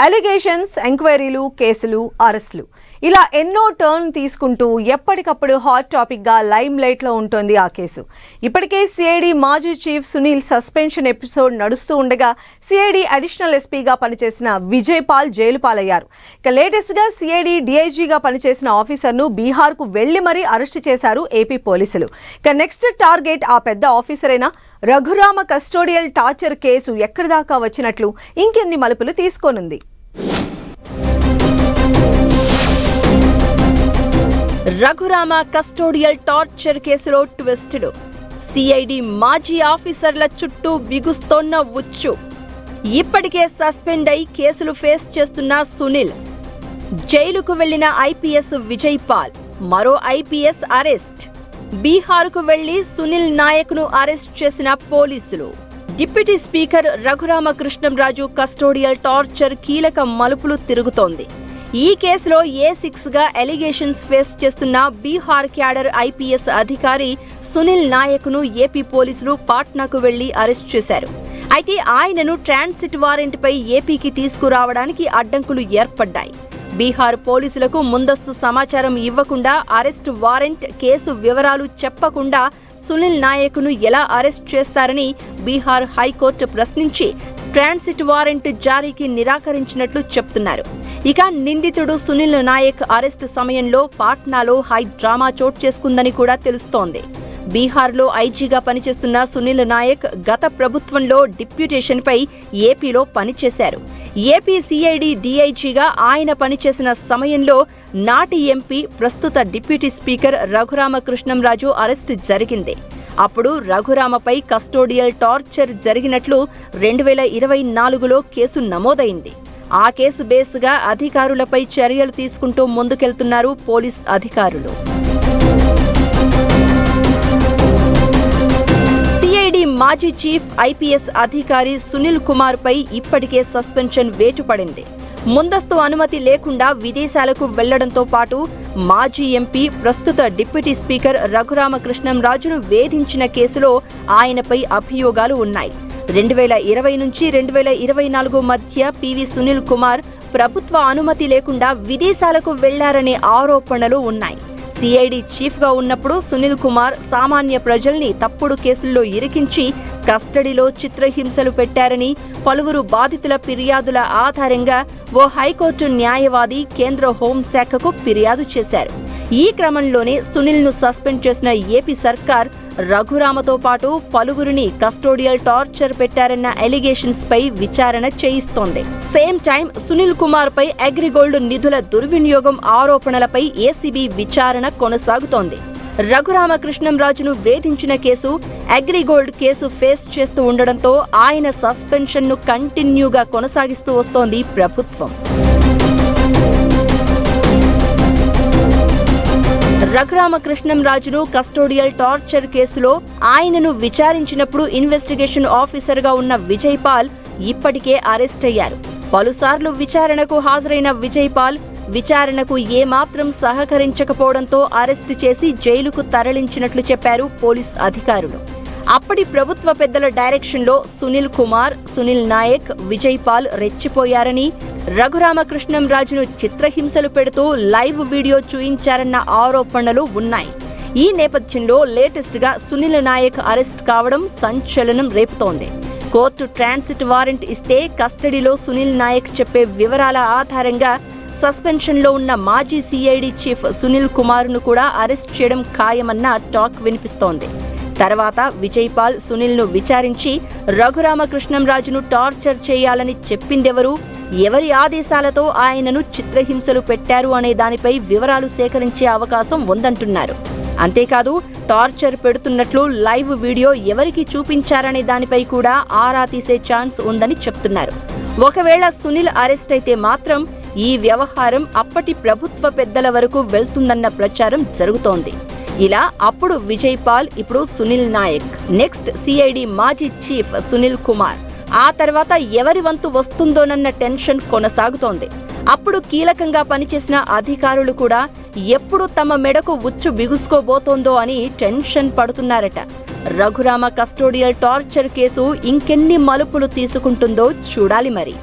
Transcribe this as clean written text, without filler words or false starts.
Allegations, ఎంక్వైరీలు, కేసులు, అరెస్టులు ఇలా ఎన్నో టర్న్ తీసుకుంటూ ఎప్పటికప్పుడు హాట్ టాపిక్ గా లైమ్ లైట్ లో ఉంటుంది ఆ కేసు. ఇప్పటికే సిఐడి మాజీ చీఫ్ సునీల్ సస్పెన్షన్ ఎపిసోడ్ నడుస్తూ ఉండగా సిఐడి అడిషనల్ ఎస్పీగా పనిచేసిన విజయ్ పాల్ జైలు పాలయ్యారు. ఇక లేటెస్ట్ గా సిఐడి డిఐజీగా పనిచేసిన ఆఫీసర్ ను బీహార్ కు వెళ్లి మరీ అరెస్ట్ చేశారు ఏపీ పోలీసులు. ఇక నెక్స్ట్ టార్గెట్ ఆ పెద్ద ఆఫీసర్ అయిన రఘురామ కస్టోడియల్ టార్చర్ కేసు ఎక్కడి దాకా వచ్చినట్లు ఇంకెన్ని మలుపులు తీసుకోనుంది. రఘురామ కస్టోడియల్ టార్చర్ కేసులో ట్విస్టులు. సిఐడి మాజీ ఆఫీసర్ల చుట్టూ బిగుస్తోన్న ఉచ్చు. ఇప్పటికే సస్పెండ్ అయి కేసులు ఫేస్ చేస్తున్న సునీల్, జైలుకు వెళ్లిన ఐపీఎస్ విజయ్ పాల్, మరో ఐపీఎస్ అరెస్ట్. బీహార్కు వెళ్లి సునీల్ నాయక్ను అరెస్ట్ చేసిన పోలీసులు. Deputy speaker Raghurama Krishnamraju custodial torture కీలక మలుపులు తిరుగుతోంది. ఈ కేసులో A6 గా ఎలిగేషన్స్ ఫేస్ చేస్తున్న బీహార్ క్యాడర్ ఐపీఎస్ అధికారి సునీల్ నాయక్ను ఏపీ పోలీసులు పాట్నాకు వెళ్లి అరెస్ట్ చేశారు. అయితే ఆయనను ట్రాన్సిట్ వారెంట్ పై ఏపీకి తీసుకురావడానికి అడ్డంకులు ఏర్పడ్డాయి. బీహార్ పోలీసులకు ముందస్తు సమాచారం ఇవ్వకుండా, అరెస్ట్ వారెంట్, కేసు వివరాలు చెప్పకుండా సునీల్ నాయక్ను ఎలా అరెస్ట్ చేస్తారని బీహార్ హైకోర్టు ప్రశ్నించి ట్రాన్సిట్ వారెంట్ జారీకి నిరాకరించినట్లు చెప్తున్నారు. ఇక నిందితుడు సునీల్ నాయక్ అరెస్టు సమయంలో పాట్నాలో హై డ్రామా చోటు చేసుకుందని కూడా తెలుస్తోంది. బీహార్లో ఐజీగా పనిచేస్తున్న సునీల్ నాయక్ గత ప్రభుత్వంలో డిప్యూటేషన్ పై ఏపీలో పనిచేశారు. ఏపీ సిఐడి డిఐజీగా ఆయన పనిచేసిన సమయంలో నాటి ఎంపీ, ప్రస్తుత deputy speaker Raghurama Krishnamraju arrest జరిగింది. అప్పుడు రఘురామపై కస్టోడియల్ టార్చర్ జరిగినట్లు 2024లో కేసు నమోదైంది. ఆ కేసు బేస్గా అధికారులపై చర్యలు తీసుకుంటూ ముందుకెళ్తున్నారు పోలీస్ అధికారులు. సిఐడి మాజీ చీఫ్ ఐపీఎస్ అధికారి సునీల్ కుమార్ పై ఇప్పటికే సస్పెన్షన్ వేటు పడింది. ముందస్తు అనుమతి లేకుండా విదేశాలకు వెళ్లడంతో పాటు మాజీ ఎంపీ, ప్రస్తుత డిప్యూటీ స్పీకర్ రఘురామ కృష్ణంరాజును వేధించిన కేసులో ఆయనపై అభియోగాలు ఉన్నాయి. 2020 నుంచి 2024 మధ్య పివి సునీల్ కుమార్ ప్రభుత్వ అనుమతి లేకుండా విదేశాలకు వెళ్లారనే ఆరోపణలు ఉన్నాయి. సిఐడి చీఫ్గా ఉన్నప్పుడు సునీల్ కుమార్ సామాన్య ప్రజల్ని తప్పుడు కేసుల్లో ఇరికించి కస్టడీలో చిత్రహింసలు పెట్టారని పలువురు బాధితుల ఫిర్యాదుల ఆధారంగా ఓ హైకోర్టు న్యాయవాది కేంద్ర హోంశాఖకు ఫిర్యాదు చేశారు. ఈ క్రమంలోనే సునీల్ను సస్పెండ్ చేసిన ఏపీ సర్కార్ రఘురామతో పాటు పలువురిని కస్టోడియల్ టార్చర్ పెట్టారన్న ఎలిగేషన్స్ పై విచారణ చేయిస్తోంది. సేమ్ టైం సునీల్ కుమార్ పై అగ్రిగోల్డ్ నిధుల దుర్వినియోగం ఆరోపణలపై ఏసీబీ విచారణ కొనసాగుతోంది. రఘురామ కృష్ణంరాజును వేధించిన కేసు, అగ్రిగోల్డ్ కేసు ఫేస్ చేస్తూ ఉండడంతో ఆయన సస్పెన్షన్ను కంటిన్యూగా కొనసాగిస్తూ వస్తోంది ప్రభుత్వం. రఘురామ కృష్ణంరాజును కస్టోడియల్ టార్చర్ కేసులో ఆయనను విచారించినప్పుడు ఇన్వెస్టిగేషన్ ఆఫీసర్గా ఉన్న విజయ్ పాల్ ఇప్పటికే అరెస్ట్ అయ్యారు. పలుసార్లు విచారణకు హాజరైన విజయ్ పాల్ విచారణకు ఏమాత్రం సహకరించకపోవడంతో అరెస్టు చేసి జైలుకు తరలించినట్లు చెప్పారు పోలీస్ అధికారులు. అప్పటి ప్రభుత్వ పెద్దల డైరెక్షన్లో సునీల్ కుమార్, సునీల్ నాయక్, విజయ్ పాల్ రెచ్చిపోయారని, రఘురామ కృష్ణంరాజును చిత్రహింసలు పెడుతూ లైవ్ వీడియో చూయించారన్న ఆరోపణలు ఉన్నాయి. ఈ నేపథ్యంలో లేటెస్ట్ గా సునీల్ నాయక్ అరెస్ట్ కావడం సంచలనం రేపుతోంది. కోర్టు ట్రాన్సిట్ వారెంట్ ఇస్తే కస్టడీలో సునీల్ నాయక్ చెప్పే వివరాల ఆధారంగా సస్పెన్షన్లో ఉన్న మాజీ సిఐడి చీఫ్ సునీల్ కుమార్ను కూడా అరెస్ట్ చేయడం ఖాయమన్న టాక్ వినిపిస్తోంది. తర్వాత విజయ్ పాల్ సునీల్ను విచారించి రఘురామ కృష్ణంరాజును టార్చర్ చేయాలని చెప్పిందెవరు, ఎవరి ఆదేశాలతో ఆయనను చిత్రహింసలు పెట్టారు అనే దానిపై వివరాలు సేకరించే అవకాశం ఉందంటున్నారు. అంతేకాదు టార్చర్ పెడుతున్నట్లు లైవ్ వీడియో ఎవరికి చూపించారనే దానిపై కూడా ఆరా తీసే ఛాన్స్ ఉందని చెప్తున్నారు. ఒకవేళ సునీల్ అరెస్ట్ అయితే మాత్రం ఈ వ్యవహారం అప్పటి ప్రభుత్వ పెద్దల వరకు వెళ్తుందన్న ప్రచారం జరుగుతోంది. ఇలా అప్పుడు విజయ్ పాల్, ఇప్పుడు సునీల్ నాయక్, నెక్స్ట్ సిఐడి మాజీ చీఫ్ సునీల్ కుమార్, ఆ తర్వాత ఎవరి వంతు వస్తుందోనన్న టెన్షన్ కొనసాగుతోంది. అప్పుడు కీలకంగా పనిచేసిన అధికారులు కూడా ఎప్పుడు తమ మెడకు ఉచ్చు బిగుసుకోబోతోందో అని టెన్షన్ పడుతున్నారట. రఘురామ కస్టోడియల్ టార్చర్ కేసు ఇంకెన్ని మలుపులు తీసుకుంటుందో చూడాలి మరి.